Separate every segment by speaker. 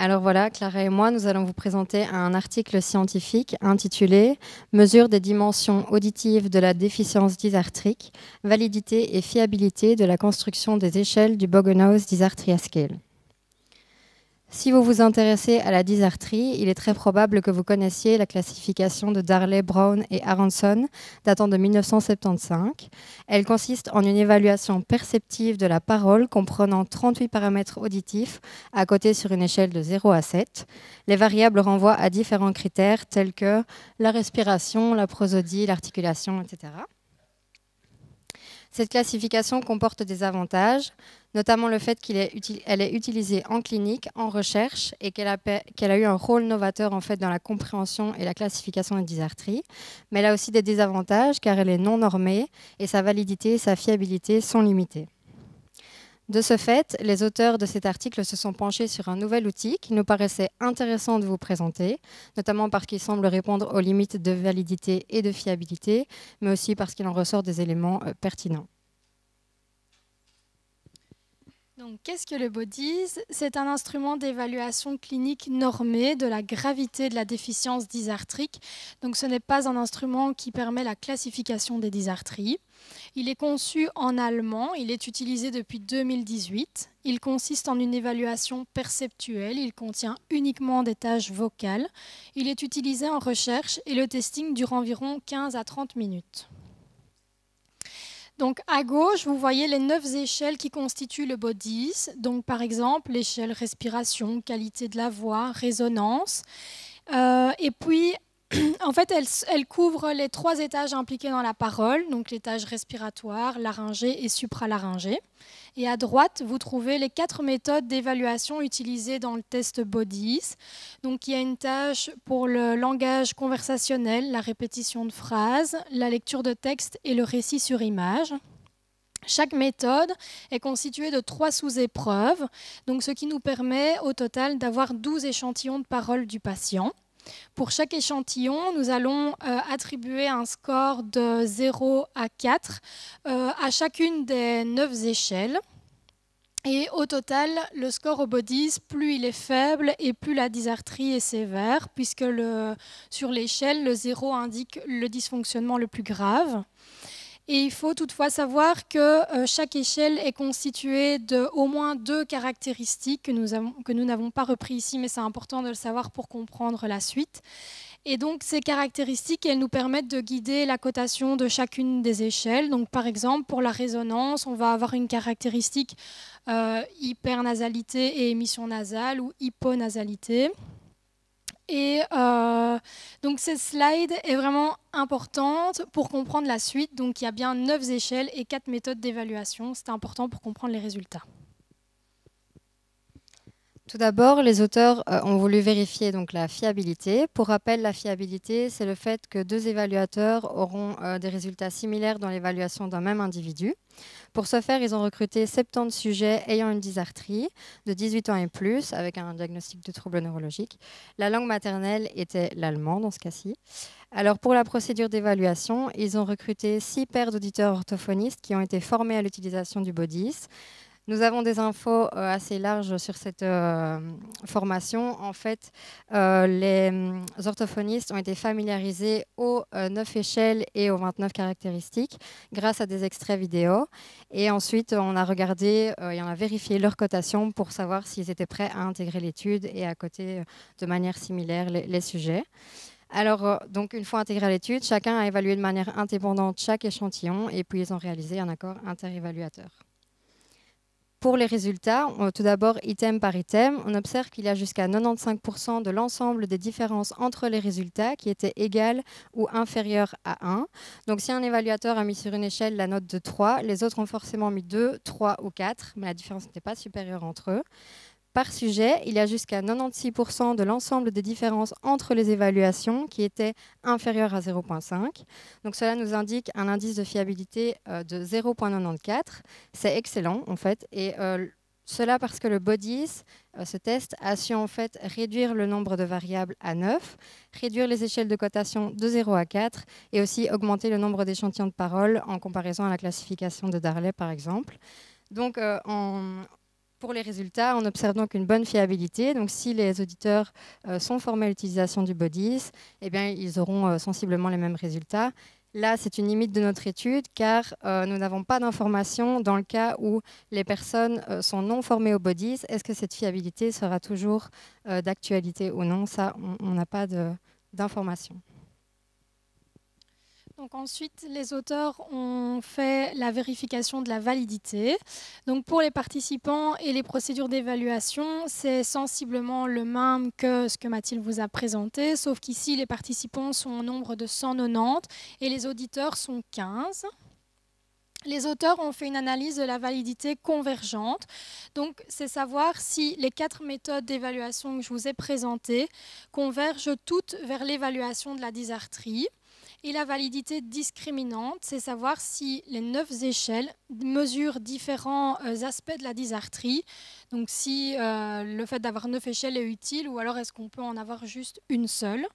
Speaker 1: Alors voilà, Clara et moi, nous allons vous présenter un article scientifique intitulé « Mesure des dimensions auditives de la déficience dysarthrique, validité et fiabilité de la construction des échelles du Bogenhaus Dysarthria Scale ». Si vous vous intéressez à la dysarthrie, il est très probable que vous connaissiez la classification de Darley, Brown et Aronson datant de 1975. Elle consiste en une évaluation perceptive de la parole comprenant 38 paramètres auditifs à coter sur une échelle de 0 à 7. Les variables renvoient à différents critères tels que la respiration, la prosodie, l'articulation, etc. Cette classification comporte des avantages, notamment le fait qu'elle est utilisée en clinique, en recherche, et qu'elle a eu un rôle novateur en fait, dans la compréhension et la classification des dysarthries. Mais elle a aussi des désavantages car elle est non normée et sa validité et sa fiabilité sont limitées. De ce fait, les auteurs de cet article se sont penchés sur un nouvel outil qui nous paraissait intéressant de vous présenter, notamment parce qu'il semble répondre aux limites de validité et de fiabilité, mais aussi parce qu'il en ressort des éléments pertinents.
Speaker 2: Donc, qu'est-ce que le BODIS? C'est un instrument d'évaluation clinique normé de la gravité de la déficience dysarthrique. Donc, ce n'est pas un instrument qui permet la classification des dysarthries. Il est conçu en allemand, il est utilisé depuis 2018. Il consiste en une évaluation perceptuelle, il contient uniquement des tâches vocales. Il est utilisé en recherche et le testing dure environ 15 à 30 minutes. Donc à gauche, vous voyez les 9 échelles qui constituent le BODIS. Donc par exemple, l'échelle respiration, qualité de la voix, résonance. Et puis, en fait, elle couvre les 3 étages impliqués dans la parole, donc l'étage respiratoire, laryngé et supralaryngé. Et à droite, vous trouvez les 4 méthodes d'évaluation utilisées dans le test BODIS. Donc, il y a une tâche pour le langage conversationnel, la répétition de phrases, la lecture de texte et le récit sur image. Chaque méthode est constituée de 3 sous-épreuves, donc ce qui nous permet au total d'avoir 12 échantillons de parole du patient. Pour chaque échantillon, nous allons attribuer un score de 0 à 4 à chacune des 9 échelles. Et au total, le score au BODIS, plus il est faible et plus la dysarthrie est sévère, puisque sur l'échelle, le 0 indique le dysfonctionnement le plus grave. Et il faut toutefois savoir que chaque échelle est constituée d'au moins 2 caractéristiques que nous n'avons pas repris ici, mais c'est important de le savoir pour comprendre la suite. Et donc ces caractéristiques, elles nous permettent de guider la cotation de chacune des échelles. Donc par exemple, pour la résonance, on va avoir une caractéristique hypernasalité et émission nasale ou hyponasalité. Et donc cette slide est vraiment importante pour comprendre la suite. Donc il y a bien 9 échelles et 4 méthodes d'évaluation. C'est important pour comprendre les résultats.
Speaker 1: Tout d'abord, les auteurs ont voulu vérifier donc, la fiabilité. Pour rappel, la fiabilité, c'est le fait que 2 évaluateurs auront des résultats similaires dans l'évaluation d'un même individu. Pour ce faire, ils ont recruté 70 sujets ayant une dysarthrie de 18 ans et plus, avec un diagnostic de troubles neurologiques. La langue maternelle était l'allemand dans ce cas-ci. Alors pour la procédure d'évaluation, ils ont recruté 6 paires d'auditeurs orthophonistes qui ont été formés à l'utilisation du BODIS. Nous avons des infos assez larges sur cette formation. En fait, les orthophonistes ont été familiarisés aux 9 échelles et aux 29 caractéristiques grâce à des extraits vidéo. Et ensuite, on a regardé et on a vérifié leur cotation pour savoir s'ils étaient prêts à intégrer l'étude et à coter de manière similaire les sujets. Alors, donc, une fois intégré à l'étude, chacun a évalué de manière indépendante chaque échantillon et puis ils ont réalisé un accord interévaluateur. Pour les résultats, tout d'abord, item par item, on observe qu'il y a jusqu'à 95% de l'ensemble des différences entre les résultats qui étaient égales ou inférieures à 1. Donc, si un évaluateur a mis sur une échelle la note de 3, les autres ont forcément mis 2, 3 ou 4, mais la différence n'était pas supérieure entre eux. Par sujet, il y a jusqu'à 96% de l'ensemble des différences entre les évaluations qui étaient inférieures à 0,5. Donc cela nous indique un indice de fiabilité de 0,94. C'est excellent en fait. Et cela parce que le BODIS, ce test, a su en fait réduire le nombre de variables à 9, réduire les échelles de cotation de 0 à 4 et aussi augmenter le nombre d'échantillons de parole en comparaison à la classification de Darley par exemple. Donc Pour les résultats, on observe donc une bonne fiabilité. Donc, si les auditeurs sont formés à l'utilisation du Bodies, eh bien, ils auront sensiblement les mêmes résultats. Là, c'est une limite de notre étude car nous n'avons pas d'informations dans le cas où les personnes sont non formées au Bodies. Est-ce que cette fiabilité sera toujours d'actualité ou non? Ça, on n'a pas d'informations.
Speaker 2: Donc ensuite, les auteurs ont fait la vérification de la validité. Donc pour les participants et les procédures d'évaluation, c'est sensiblement le même que ce que Mathilde vous a présenté, sauf qu'ici, les participants sont au nombre de 190 et les auditeurs sont 15. Les auteurs ont fait une analyse de la validité convergente. Donc, c'est savoir si les 4 méthodes d'évaluation que je vous ai présentées convergent toutes vers l'évaluation de la dysarthrie. Et la validité discriminante, c'est savoir si les 9 échelles mesurent différents aspects de la dysarthrie. Donc, si le fait d'avoir 9 échelles est utile ou alors est-ce qu'on peut en avoir juste une seule.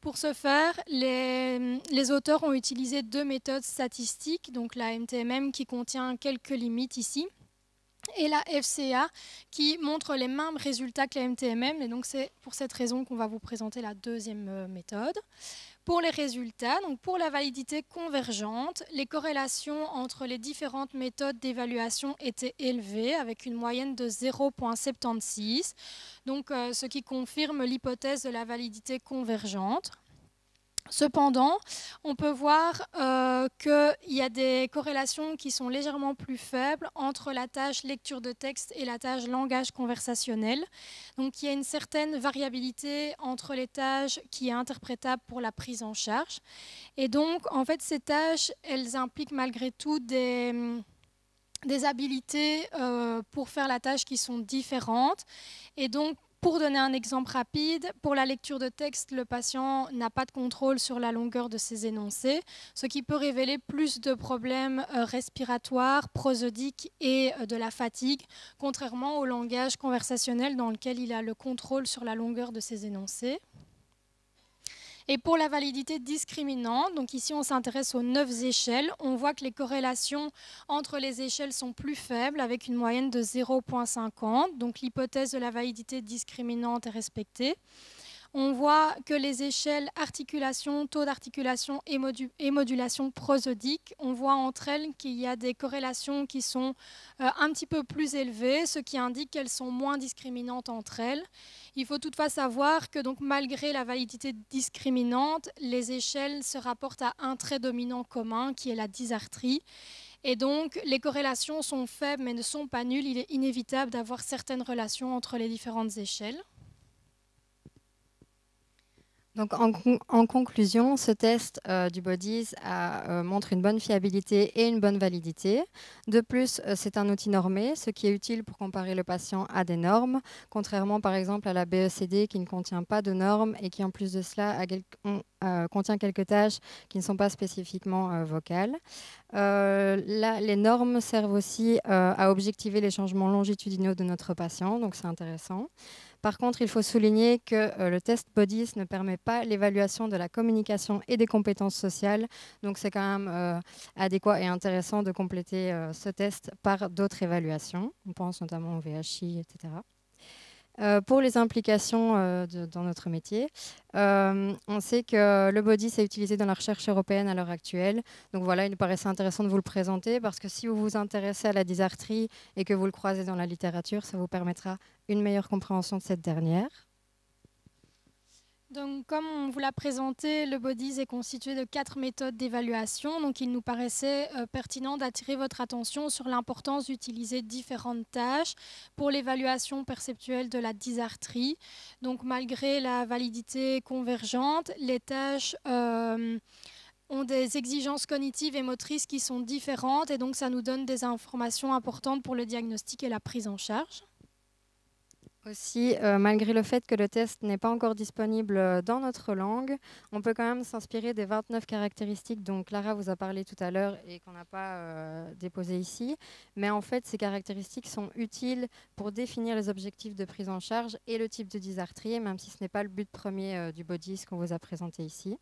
Speaker 2: Pour ce faire, les auteurs ont utilisé 2 méthodes statistiques, donc la MTMM qui contient quelques limites ici, et la FCA qui montre les mêmes résultats que la MTMM, et donc c'est pour cette raison qu'on va vous présenter la deuxième méthode. Pour les résultats, donc pour la validité convergente, les corrélations entre les différentes méthodes d'évaluation étaient élevées avec une moyenne de 0,76, donc ce qui confirme l'hypothèse de la validité convergente. Cependant, on peut voir qu'il y a des corrélations qui sont légèrement plus faibles entre la tâche lecture de texte et la tâche langage conversationnel. Donc, il y a une certaine variabilité entre les tâches qui est interprétable pour la prise en charge. Et donc, en fait, ces tâches, elles impliquent malgré tout des habilités pour faire la tâche qui sont différentes. Et donc, pour donner un exemple rapide, pour la lecture de texte, le patient n'a pas de contrôle sur la longueur de ses énoncés, ce qui peut révéler plus de problèmes respiratoires, prosodiques et de la fatigue, contrairement au langage conversationnel dans lequel il a le contrôle sur la longueur de ses énoncés. Et pour la validité discriminante, donc ici on s'intéresse aux 9 échelles, on voit que les corrélations entre les échelles sont plus faibles avec une moyenne de 0,50, donc l'hypothèse de la validité discriminante est respectée. On voit que les échelles articulation, taux d'articulation et modulation prosodique, on voit entre elles qu'il y a des corrélations qui sont un petit peu plus élevées, ce qui indique qu'elles sont moins discriminantes entre elles. Il faut toutefois savoir que donc, malgré la validité discriminante, les échelles se rapportent à un trait dominant commun qui est la dysarthrie. Et donc, les corrélations sont faibles mais ne sont pas nulles. Il est inévitable d'avoir certaines relations entre les différentes échelles.
Speaker 1: Donc, en conclusion, ce test du Bodies montre une bonne fiabilité et une bonne validité. De plus, c'est un outil normé, ce qui est utile pour comparer le patient à des normes, contrairement par exemple à la BECD qui ne contient pas de normes et qui en plus de cela contient quelques tâches qui ne sont pas spécifiquement vocales. Là, les normes servent aussi à objectiver les changements longitudinaux de notre patient, donc c'est intéressant. Par contre, il faut souligner que le test Bodies ne permet pas l'évaluation de la communication et des compétences sociales. Donc, c'est quand même adéquat et intéressant de compléter ce test par d'autres évaluations. On pense notamment au VHI, etc. Pour les implications dans notre métier, on sait que le Bodies est utilisé dans la recherche européenne à l'heure actuelle. Donc voilà, il nous paraissait intéressant de vous le présenter parce que si vous vous intéressez à la dysarthrie et que vous le croisez dans la littérature, ça vous permettra une meilleure compréhension de cette dernière.
Speaker 2: Donc, comme on vous l'a présenté, le Bodies est constitué de 4 méthodes d'évaluation. Donc, il nous paraissait pertinent d'attirer votre attention sur l'importance d'utiliser différentes tâches pour l'évaluation perceptuelle de la dysarthrie. Donc, malgré la validité convergente, les tâches ont des exigences cognitives et motrices qui sont différentes et donc ça nous donne des informations importantes pour le diagnostic et la prise en charge.
Speaker 1: Aussi, malgré le fait que le test n'est pas encore disponible dans notre langue, on peut quand même s'inspirer des 29 caractéristiques dont Clara vous a parlé tout à l'heure et qu'on n'a pas déposées ici. Mais en fait, ces caractéristiques sont utiles pour définir les objectifs de prise en charge et le type de dysarthrie, même si ce n'est pas le but premier du Bodies qu'on vous a présenté ici.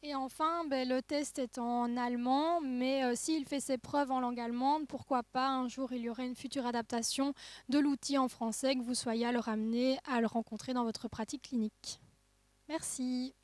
Speaker 2: Et enfin, le test est en allemand, mais s'il fait ses preuves en langue allemande, pourquoi pas un jour il y aurait une future adaptation de l'outil en français, que vous soyez à le ramener à le rencontrer dans votre pratique clinique. Merci.